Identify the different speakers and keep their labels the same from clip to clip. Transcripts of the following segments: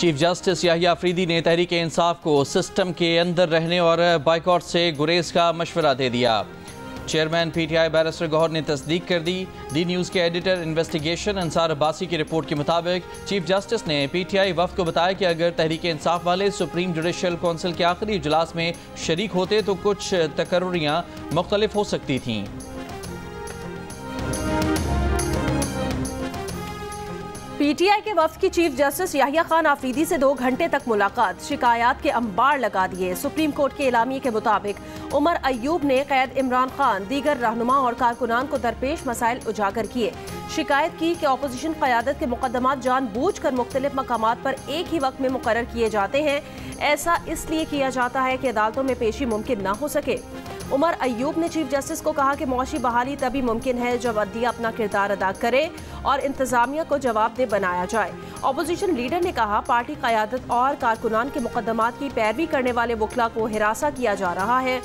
Speaker 1: Chief justice Yahya Afridi ने तहरीक इंसाफ को system के अंदर रहने और बाइकआउट से गुरेज का मशवरा दे दिया। चेयरमैन पीटीआई बैरिस्टर गौहर ने तस्दीक कर दी न्यूज़ के एडिटर इन्वेस्टिगेशन अंसार अब्बासी की रिपोर्ट के मुताबिक चीफ जस्टिस ने पीटीआई वफ्द को बताया कि अगर तहरीक इंसाफ वाले सुप्रीम जुडिशल काउंसिल के आखिरी इजलास में शरीक होते तो कुछ तकर्रियाँ मुख्तलिफ हो सकती थीं।
Speaker 2: पीटीआई के वफ्द की चीफ जस्टिस याहिया खान आफरीदी से 2 घंटे तक मुलाकात, शिकायत के अंबार लगा दिए। सुप्रीम कोर्ट के एलामिये के मुताबिक उमर अयूब ने कैद इमरान खान, दीगर रहनुमा और कारकुनान को दरपेश मसाइल उजागर किए। शिकायत की कि अपोजिशन क़यादत के मुकदमात जानबूझकर मुख्तलिफ मकामात पर एक ही वक्त में मुकर्रर किए जाते हैं। ऐसा इसलिए किया जाता है कि अदालतों में पेशी मुमकिन न हो सके। उमर अयूब ने चीफ जस्टिस को कहा कि मुआशी बहाली तभी मुमकिन है जब अदलिया अपना किरदार अदा करे और इंतजामिया को जवाबदेह बनाया जाए। अपोजिशन लीडर ने कहा पार्टी क़यादत और कारकुनान के मुकदमात की पैरवी करने वाले वकला को हिरासा किया जा रहा है।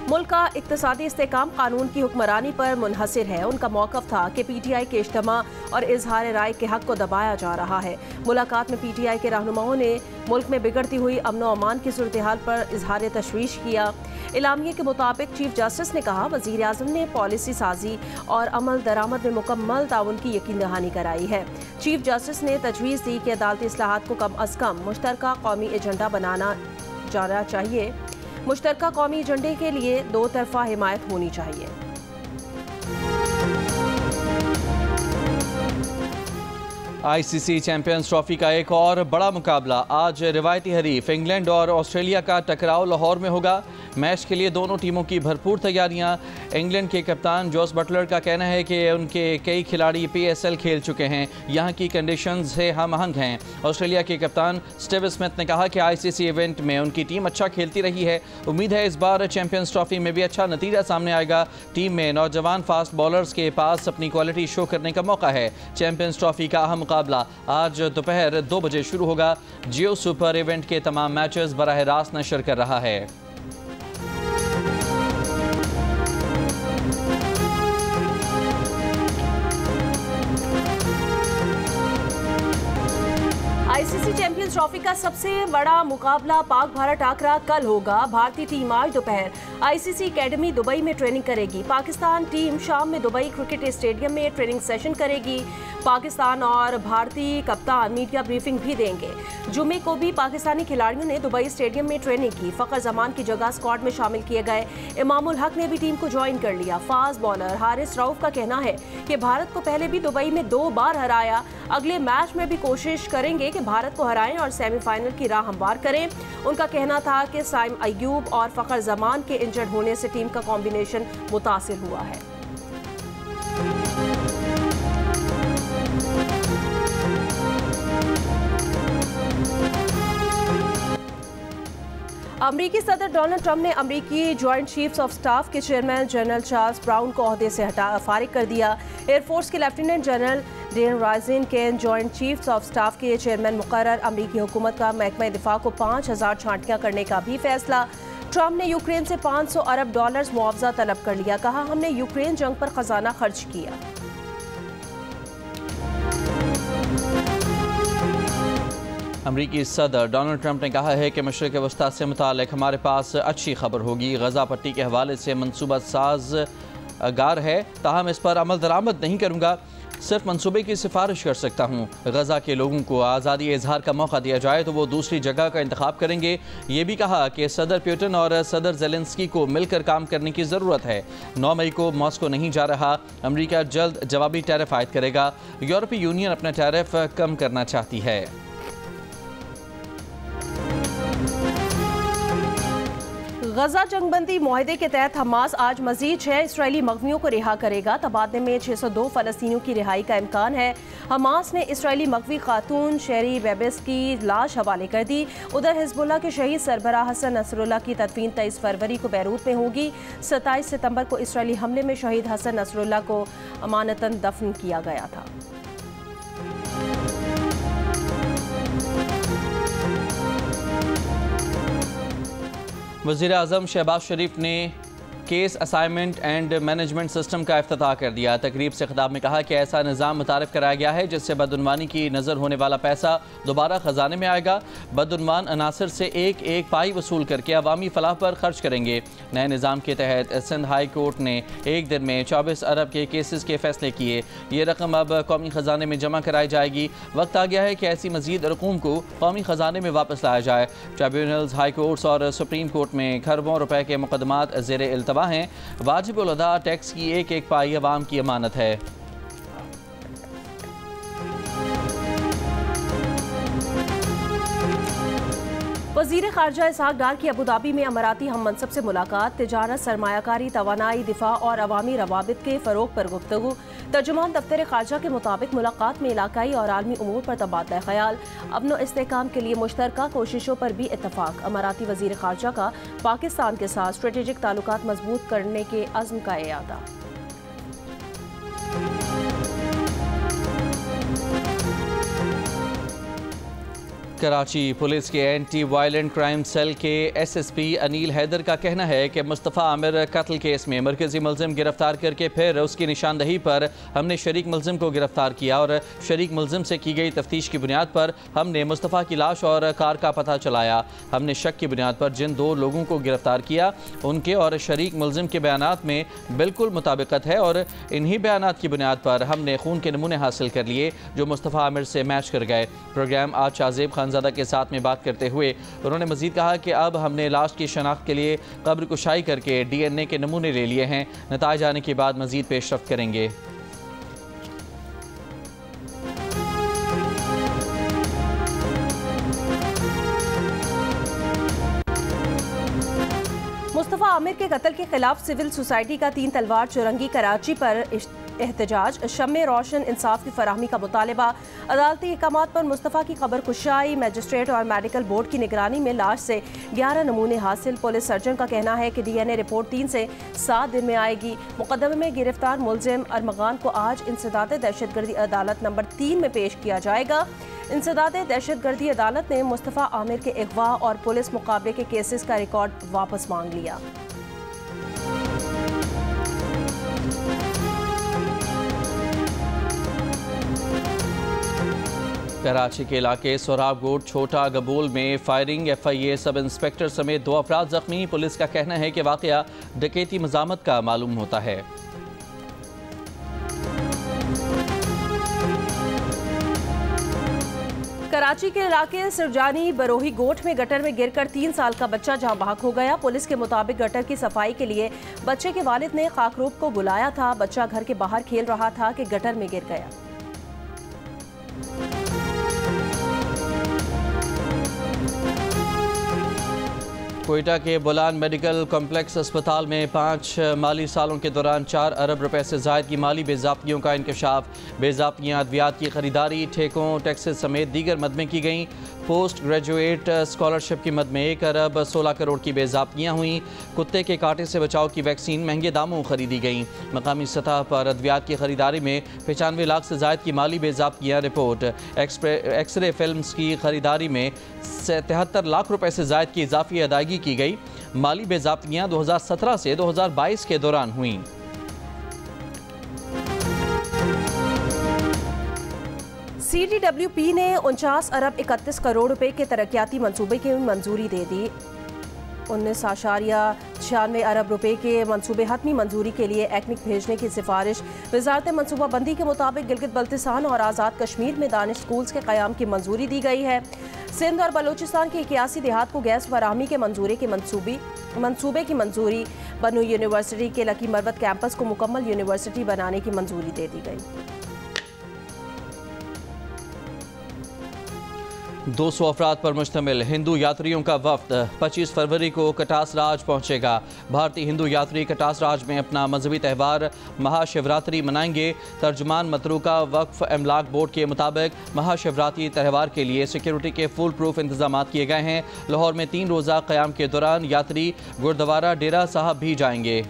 Speaker 2: मुल्क का इक्तिसादी इस्तेकाम कानून की हुक्मरानी पर मुनहसिर है। उनका मौक़िफ़ था कि पीटीआई के इज्तिमा और इजहार राय के हक को दबाया जा रहा है। मुलाकात में पीटीआई के रहनुमाओं ने मुल्क में बिगड़ती हुई अमन व अमान की सूरत हाल पर इजहार तशवीश किया। इलामिये के मुताबिक चीफ जस्टिस ने कहा वज़ीर आज़म ने पॉलिसी साजी और अमल दरामद में मुकम्मल ताउन की यकीन दहानी कराई है। चीफ जस्टिस ने तजवीज़ दी कि अदालती इस्लाहात को कम अज़ कम मुश्तरका कौमी एजेंडा बनाना जाना चाहिए। मुश्तरका कौमी एजेंडे के लिए 2 तरफ़ा हिमायत होनी चाहिए।
Speaker 1: आईसीसी चैंपियंस ट्रॉफी का एक और बड़ा मुकाबला आज रिवायती हरीफ इंग्लैंड और ऑस्ट्रेलिया का टकराव लाहौर में होगा। मैच के लिए दोनों टीमों की भरपूर तैयारियां। इंग्लैंड के कप्तान जोस बटलर का कहना है कि उनके कई खिलाड़ी PSL खेल चुके हैं, यहां की कंडीशंस से हम आहंग हैं। ऑस्ट्रेलिया के कप्तान स्टीव स्मिथ ने कहा कि आईसीसी इवेंट में उनकी टीम अच्छा खेलती रही है। उम्मीद है इस बार चैंपियंस ट्रॉफी में भी अच्छा नतीजा सामने आएगा। टीम में नौजवान फास्ट बॉलर्स के पास अपनी क्वालिटी शो करने का मौका है। चैंपियंस ट्रॉफी का अहम मुकाबला आज दोपहर 2 बजे शुरू होगा। जियो सुपर इवेंट के तमाम मैचेस बराह रास्त नशर कर रहा है।
Speaker 2: आईसीसी चैंपियंस ट्रॉफी का सबसे बड़ा मुकाबला पाक भारत टाकरा कल होगा। भारतीय टीम आज दोपहर आईसीसी एकेडमी दुबई में ट्रेनिंग करेगी। पाकिस्तान टीम शाम में दुबई क्रिकेट स्टेडियम में ट्रेनिंग सेशन करेगी। पाकिस्तान और भारतीय कप्तान मीडिया ब्रीफिंग भी देंगे। जुमे को भी पाकिस्तानी खिलाड़ियों ने दुबई स्टेडियम में ट्रेनिंग की। फ़खर जमान की जगह स्क्वाड में शामिल किए गए इमामुल हक ने भी टीम को ज्वाइन कर लिया। फास्ट बॉलर हारिस रऊफ का कहना है कि भारत को पहले भी दुबई में 2 बार हराया, अगले मैच में भी कोशिश करेंगे कि भारत को हराएं और सेमीफाइनल की राह हमवार करें। उनका कहना था कि साइम अयूब और फ़खर जमान के इंजर्ड होने से टीम का कॉम्बिनेशन मुतासिर हुआ है। अमरीकी सदर डोनाल्ड ट्रंप ने अमरीकी जॉइंट चीफ्स ऑफ स्टाफ के चेयरमैन जनरल चार्ल्स ब्राउन को ओहदे से फारिग कर दिया। एयरफोर्स के लेफ्टिनेंट जनरल डेन राइजिन के जॉइंट चीफ्स ऑफ स्टाफ के चेयरमैन मुकर्रर। अमरीकी हुकूमत का महकमा दिफा को 5000 छांटियाँ करने का भी फैसला। ट्रंप ने यूक्रेन से $500 अरब मुआवजा तलब कर लिया। कहा हमने यूक्रेन जंग पर खजाना खर्च किया।
Speaker 1: अमरीकी सदर डोनाल्ड ट्रंप ने कहा है कि मशरिक़ वस्ता से मुतालिक हमारे पास अच्छी खबर होगी। गज़ा पट्टी के हवाले से मनसूबा साज़गार है, ताहम इस पर अमल दरामद नहीं करूँगा। सिर्फ मंसूबे की सिफारिश कर सकता हूँ। गज़ा के लोगों को आज़ादी इजहार का मौका दिया जाए तो वो दूसरी जगह का इंतखाब करेंगे। ये भी कहा कि सदर पुतिन और सदर ज़ेलेंस्की को मिलकर काम करने की ज़रूरत है। 9 मई को मॉस्को नहीं जा रहा। अमरीका जल्द जवाबी टैरिफ आयद करेगा। यूरोपीय यूनियन अपना टैरिफ कम करना चाहती है।
Speaker 2: गजा जंगबंदी मुआहदे के तहत हमास आज मजीद 6 इसराइली मगवियों को रिहा करेगा। तबादले में 602 फ़लस्तीनियों की रिहाई का इम्कान है। हमास ने इसराइली मगवी खातून शेरी वेबेस की लाश हवाले कर दी। उधर हिजबुल्लाह के शहीद सरबराह हसन नसरुल्लाह की तदफीन 23 फरवरी को बैरूत में होगी। 27 सितंबर को इसराइली हमले में शहीद हसन नसरुल्लाह को अमानतन दफन किया गया था।
Speaker 1: वज़ीर आज़म शहबाज शरीफ ने case assignment and management system का इफ्तिताह कर दिया। तकरीब से खिताब में कहा कि ऐसा निज़ाम मुतारिफ कराया गया है जिससे बदउनवानी की नज़र होने वाला पैसा दोबारा ख़जाने में आएगा। बदउनवान अनासर से एक एक पाई वसूल करके अवामी फलाह पर खर्च करेंगे। नए निज़ाम के तहत सिंध हाई कोर्ट ने एक दिन में 24 अरब के केसेस के फैसले किए। ये रकम अब कौमी ख़जाने में जमा कराई जाएगी। वक्त आ गया है कि ऐसी मज़ीद रकूम को कौमी ख़जाने में वापस लाया जाए। ट्रिब्यूनल्स, हाई कोर्ट्स और सुप्रीम कोर्ट में खरबों रुपए के मुकदमात ज़ेर इल्तवा हैं। वाजिब उल अदा टैक्स की एक एक पाई अवाम की अमानत है।
Speaker 2: वज़ीर ख़ारजा इसहाक़ डार की अबू धाबी में अमराती हम मनसब से मुलाकात। तिजारत, सरमायाकारी, तवानाई, दिफा और अवामी रवाबित के फ़रोग़ पर गुफ्तगू। तर्जुमान दफ्तर ख़ारजा के मुताबिक मुलाकात में इलाकाई और आलमी उमूर पर तबादला ख़याल, अमन व इस्तेहकाम के लिए मुश्तरका कोशिशों पर भी इत्तफ़ाक़। अमराती वज़ीर ख़ारजा का पाकिस्तान के साथ स्ट्रेटेजिक ताल्लुकात मजबूत करने के अज़्म का इयादा।
Speaker 1: कराची पुलिस के एंटी वायलेंट क्राइम सेल के SSP अनील हैदर का कहना है कि मुस्तफ़ा आमिर कत्ल केस में मरकज़ी मुलज़िम गिरफ्तार करके फिर उसकी निशानदही पर हमने शरीक मुलज़िम को गिरफ्तार किया और शरीक मुलज़िम से की गई तफ्तीश की बुनियाद पर हमने मुस्तफ़ा की लाश और कार का पता चलाया। हमने शक की बुनियाद पर जिन 2 लोगों को गिरफ्तार किया उनके और शरीक मुलज़िम के बयानात में बिल्कुल मुताबिकत है और इन्हीं बयानात की बुनियाद पर हमने खून के नमूने हासिल कर लिए जो मुस्तफ़ा आमिर से मैच कर गए। प्रोग्राम आज शाहजेब खान ज़्यादा के साथ में बात करते हुए उन्होंने मजीद कहा कि अब हमने लाश की शनाख्त के लिए कब्र कुशाई करके DNA के नमूने ले लिए हैं। नताइज आने के बाद मजीद पेशरफ्त करेंगे।
Speaker 2: मुस्तफ़ा आमिर के कत्ल के खिलाफ सिविल सोसाइटी का 3 तलवार चुरंगी कराची पर एहतजाज, शम्मे रोशन इंसाफ की फराहमी का मुतालबा। अदालती अहकामात पर मुस्तफ़ा की खबर कुशाई, मजिस्ट्रेट और मेडिकल बोर्ड की निगरानी में लाश से 11 नमूने हासिल। पुलिस सर्जन का कहना है कि DNA रिपोर्ट 3 से 7 दिन में आएगी। मुकदमे में गिरफ्तार मुलजिम अरमगान को आज इंसदाद दहशतगर्दी अदालत नंबर 3 में पेश किया जाएगा। इंसदाद दहशतगर्दी अदालत ने मुस्तफ़ा आमिर के अगवा और पुलिस मुकाबले के केसेस का रिकॉर्ड वापस मांग लिया।
Speaker 1: कराची के इलाके सोराबगोट छोटा गबूल में फायरिंग, FIA सब इंस्पेक्टर समेत 2 अफराद जख्मी। पुलिस का कहना है कि वाक़या डकैती मज़ामत का मालूम होता है।
Speaker 2: कराची के इलाके सिरजानी बरोही गोट में गटर में गिरकर 3 साल का बच्चा जहां बहक हो गया। पुलिस के मुताबिक गटर की सफाई के लिए बच्चे के वालिद ने खाकरूब को बुलाया था। बच्चा घर के बाहर खेल रहा था कि गटर में गिर गया।
Speaker 1: कोयटा के बोलान मेडिकल कॉम्प्लेक्स अस्पताल में 5 माली सालों के दौरान 4 अरब रुपए से ज़ायद की माली बेज़ाब्तियों का इंकशाफ। बेज़ाब्तियाँ अद्वियात की खरीदारी, ठेकों, टैक्सेस समेत दीगर मद में की गईं। पोस्ट ग्रेजुएट स्कॉलरशिप की मद में 1 अरब 16 करोड़ की बेज़ाब्तियाँ हुईं। कुत्ते के कांटे से बचाव की वैक्सीन महंगे दामों खरीदी गईं। मकामी सतह पर अद्वियात की खरीदारी में 95 लाख से ज़ायद की माली बेज़ाब्तियाँ रिपोर्ट। एक्सरे फिल्म्स की खरीदारी में 73 लाख रुपए से ज़ायद की इजाफी अदायगी की गई। माली बेज़ाब्तियाँ 2017 से 2022 के दौरान हुईं।
Speaker 2: CDWP ने 49 अरब 31 करोड़ रुपए के तरक्याती मंसूबे की मंजूरी दे दी। 19.96 अरब रुपए के मंसूबे हतमी मंजूरी के लिए एक्निक भेजने की सिफारिश। वजारत मनसूबाबंदी के मुताबिक गिलगित बल्तिस्तान और आज़ाद कश्मीर में दानिश स्कूल्स के क़याम की मंजूरी दी गई है। सिंध और बलूचिस्तान के 81 देहात को गैस फराहमी के मंसूबे की मंजूरी। बनू यूनिवर्सिटी के लकी मरवत कैंपस को मुकम्मल यूनिवर्सिटी बनाने की मंजूरी दे दी गई।
Speaker 1: 200 अफराद पर मुश्तमिल हिंदू यात्रियों का वफ्द 25 फरवरी को कटास राज पहुँचेगा। भारतीय हिंदू यात्री कटास राज में अपना मजहबी त्यौहार महाशिवरात्रि मनाएंगे। तर्जुमान मतरूका वक्फ अमलाक बोर्ड के मुताबिक महाशिवरात्रि त्यौहार के लिए सिक्योरिटी के फुल प्रूफ इंतजाम किए गए हैं। लाहौर में 3 रोज़ा क़याम के दौरान यात्री गुरुद्वारा डेरा साहब भी जाएंगे।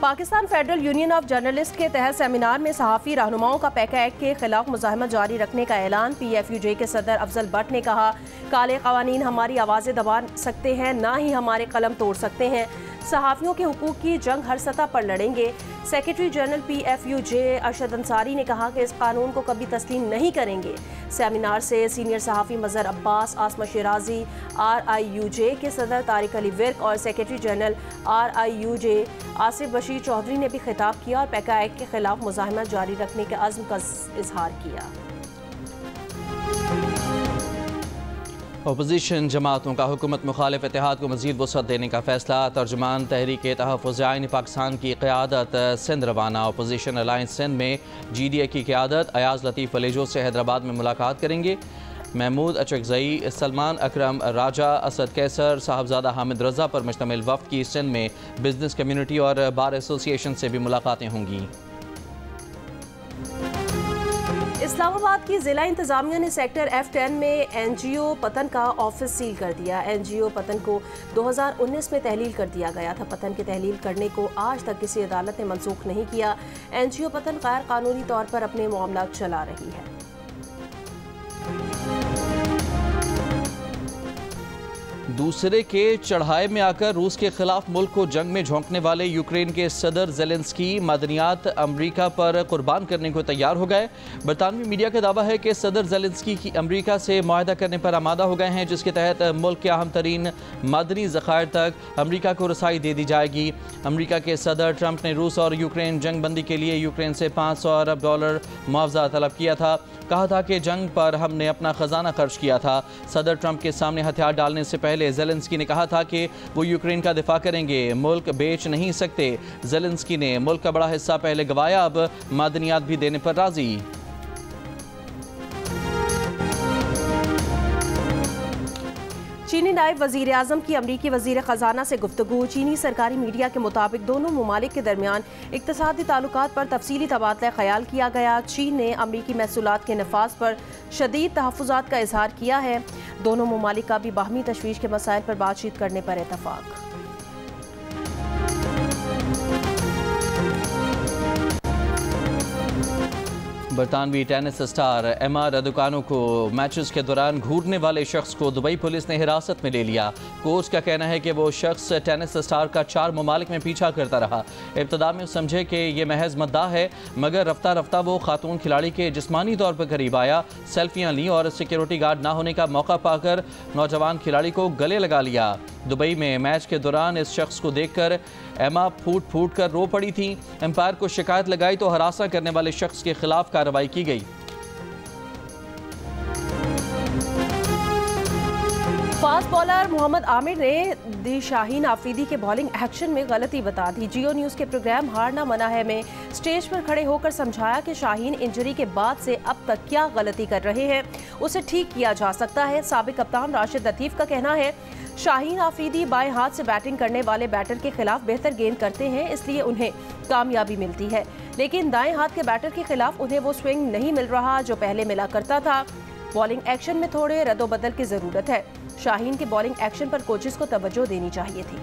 Speaker 2: Pakistan federal union of journalist के तहत सेमिनार में सहाफ़ी रहनुमाओं का पैका एक्ट के खिलाफ मुज़ाहमत जारी रखने का ऐलान। PFUJ के सदर अफजल भट्ट ने कहा, काले क़वानीन हमारी आवाज़ें दबा सकते हैं, ना ही हमारे कलम तोड़ सकते हैं। सहाफ़ियों के हुकूक की जंग हर सतह पर लड़ेंगे। Secretary general PFUJ Arshad Ansari ने कहा कि इस कानून को कभी तस्लीम नहीं करेंगे। सेमिनार से सीनियर सहाफ़ी मज़हर अब्बास, आसमा शिराजी, RIUJ के सदर तारिक अली विर्क और secretary general RIUJ Asif Bashir Chaudhry ने भी खिताब किया और पैका एक्ट के खिलाफ मुज़ाहमत जारी रखने के अज़्म का इजहार किया।
Speaker 1: अपोजिशन जमातों का हुकूमत मुखालिफ इत्तेहाद को मज़ीद वसअत देने का फैसला। तर्जुमान तहरीक तहफ़्फ़ुज़ आइन पाकिस्तान की क़यादत सिंध रवाना। अपोजिशन अलायंस सिंध में GDA की क़यादत अयाज़ लतीफ़ वलेजो से हैदराबाद में मुलाकात करेंगे। महमूद अचकज़ई, सलमान अकरम राजा, असद कैसर, साहबजादा हामिद रज़ा पर मुश्तमिल वफ़द की सिंध में बिजनेस कम्यूनिटी और बार एसोसिएशन से भी मुलाकातें होंगी।
Speaker 2: इस्लामाबाद की ज़िला इंतज़ामिया ने सेक्टर F10 में NGO पतन का ऑफिस सील कर दिया। NGO पतन को 2019 में तहलील कर दिया गया था। पतन के तहलील करने को आज तक किसी अदालत ने मनसूख नहीं किया। NGO पतन गैर कानूनी तौर पर अपने मामला चला रही है।
Speaker 1: दूसरे के चढ़ाए में आकर रूस के खिलाफ मुल्क को जंग में झोंकने वाले यूक्रेन के सदर ज़ेलेंस्की मादनियात अमरीका पर कुर्बान करने को तैयार हो गए। बरतानवी मीडिया का दावा है कि सदर ज़ेलेंस्की की अमरीका से मुआहदा करने पर आमादा हो गए हैं, जिसके तहत मुल्क के अहम तरीन मादनी ज़खायर तक अमरीका को रसाई दे दी जाएगी। अमरीका के सदर ट्रंप ने रूस और यूक्रेन जंग बंदी के लिए यूक्रेन से $500 अरब मुआवजा तलब किया था। कहा था कि जंग पर हमने अपना खजाना खर्च किया था। सदर ट्रंप के सामने हथियार डालने से पहले ज़ेलेंस्की ने कहा था कि वो यूक्रेन का दिफा करेंगे, मुल्क बेच नहीं सकते। ज़ेलेंस्की ने मुल्क का बड़ा हिस्सा पहले गंवाया, अब मादनियात भी देने पर राजी।
Speaker 2: चीनी नायब वज़ीर आज़म की अमरीकी वज़ीर ख़जाना से गुफ्तगू। चीनी सरकारी मीडिया के मुताबिक दोनों ममालिक के दरमियान इक़्तिसादी ताल्लुकात पर तफसीली तबादला ख़याल किया गया। चीन ने अमरीकी महसूलात के नफाज पर शदीद तहफ़्फ़ुज़ात का इजहार किया है। दोनों ममालिक का भी बाहमी तशवीश के मसाइल पर बातचीत करने पर इत्तफ़ाक़।
Speaker 1: बरतानवी टेनिस स्टार एमा रदुकानो को मैचेस के दौरान घूरने वाले शख्स को दुबई पुलिस ने हिरासत में ले लिया। कोच का कहना है कि वो शख्स टेनिस स्टार का 4 ममालिक में पीछा करता रहा। इब्तदा में समझे कि ये महज मद्दाह है, मगर रफ्ता रफ्ता वो खातून खिलाड़ी के जिस्मानी तौर पर करीब आया, सेल्फियाँ ली और सिक्योरिटी गार्ड ना होने का मौका पाकर नौजवान खिलाड़ी को गले लगा लिया। दुबई में मैच के दौरान इस शख्स को देखकर एमा फूट फूट कर रो पड़ी थी। एम्पायर को शिकायत लगाई तो हरासा करने वाले शख्स के खिलाफ कार्रवाई की गई।
Speaker 2: फास्ट बॉलर मोहम्मद आमिर ने दी शाहीन आफरीदी के बॉलिंग एक्शन में गलती बता दी। जियो न्यूज़ के प्रोग्राम हारना मना है में स्टेज पर खड़े होकर समझाया कि शाहीन इंजरी के बाद से अब तक क्या गलती कर रहे हैं, उसे ठीक किया जा सकता है। साबिक कप्तान राशिद लतीफ़ का कहना है, शाहीन आफरीदी बाएं हाथ से बैटिंग करने वाले बैटर के खिलाफ बेहतर गेंद करते हैं, इसलिए उन्हें कामयाबी मिलती है, लेकिन दाएं हाथ के बैटर के खिलाफ उन्हें वो स्विंग नहीं मिल रहा जो पहले मिला करता था। बॉलिंग एक्शन में थोड़े रद्दोबदल की ज़रूरत है। शाहीन के बॉलिंग एक्शन पर कोचेस को तवज्जो देनी चाहिए थी।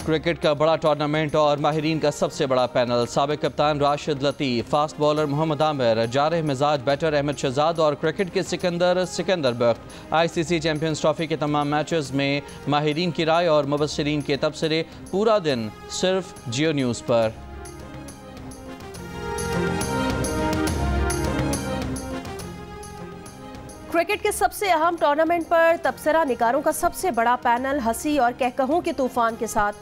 Speaker 1: क्रिकेट का बड़ा टूर्नामेंट और माहिरीन का सबसे बड़ा पैनल। साबिक कप्तान राशिद लतीफ़, फास्ट बॉलर मोहम्मद आमिर, जारह मिजाज बैटर अहमद शहजाद और क्रिकेट के सिकंदर बख्त। ICC चैंपियंस ट्रॉफी के तमाम मैचेस में माहिरीन की राय और मुबस्सिरीन के तबसरे पूरा दिन सिर्फ जियो न्यूज़ पर।
Speaker 2: क्रिकेट के सबसे अहम टूर्नामेंट पर तबसरा निगारों का सबसे बड़ा पैनल हंसी और कहकहों के तूफान के साथ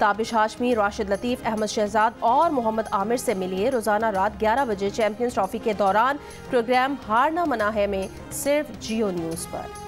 Speaker 2: ताबिश हाशमी, राशिद लतीफ़, अहमद शहजाद और मोहम्मद आमिर से मिलिए। रोज़ाना रात 11 बजे चैंपियंस ट्रॉफी के दौरान प्रोग्राम हारना मना है में सिर्फ जियो न्यूज़ पर।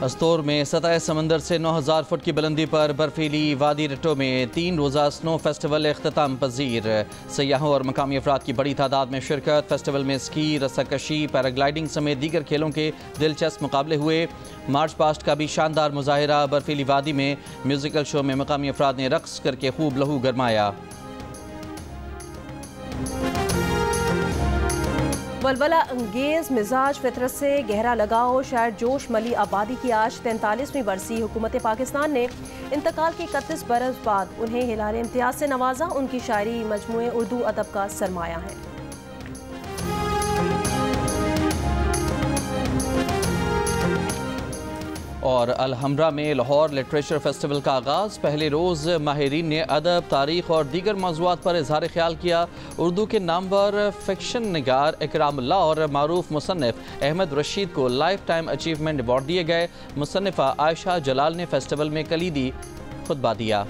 Speaker 1: अस्तोर में सतह समंदर से 9000 फुट की बुलंदी पर बर्फीली वादी रट्टो में 3 रोज़ा स्नो फेस्टिवल इख्तिताम पजीर। सयाहों और मकामी अफराद की बड़ी तादाद में शिरकत। फेस्टिवल में स्की, रस्साकशी, पैराग्लाइडिंग समेत दीगर खेलों के दिलचस्प मुकाबले हुए। मार्च पास्ट का भी शानदार मुजाहिरा। बर्फीली वादी में म्यूजिकल शो में मकामी अफराद ने रक्स करके खूब लहू गरमाया।
Speaker 2: वलवला अंगेज मिजाज फितरत से गहरा लगाव शायर जोश मली आबादी की आज 43वीं बरसी। हुकूमत पाकिस्तान ने इंतकाल के 31 बरस बाद उन्हें हिलाल इम्तियाज से नवाजा। उनकी शायरी मजमूए उर्दू अदब का सरमाया है।
Speaker 1: और अलहम्रा में लाहौर लिटरेचर फेस्टिवल का आगाज़। पहले रोज़ माहिरीन ने अदब, तारीख़ और दीगर मौज़ूआत पर इज़हार ख्याल किया। उर्दू के नामवर फ़िक्शन निगार इकरामुल्लाह और मारूफ मुसन्निफ़ अहमद रशीद को लाइफ टाइम अचीवमेंट अवार्ड दिए गए। मुसन्निफ़ा आयशा जलाल ने फेस्टिवल में कलीदी खुतबा दिया।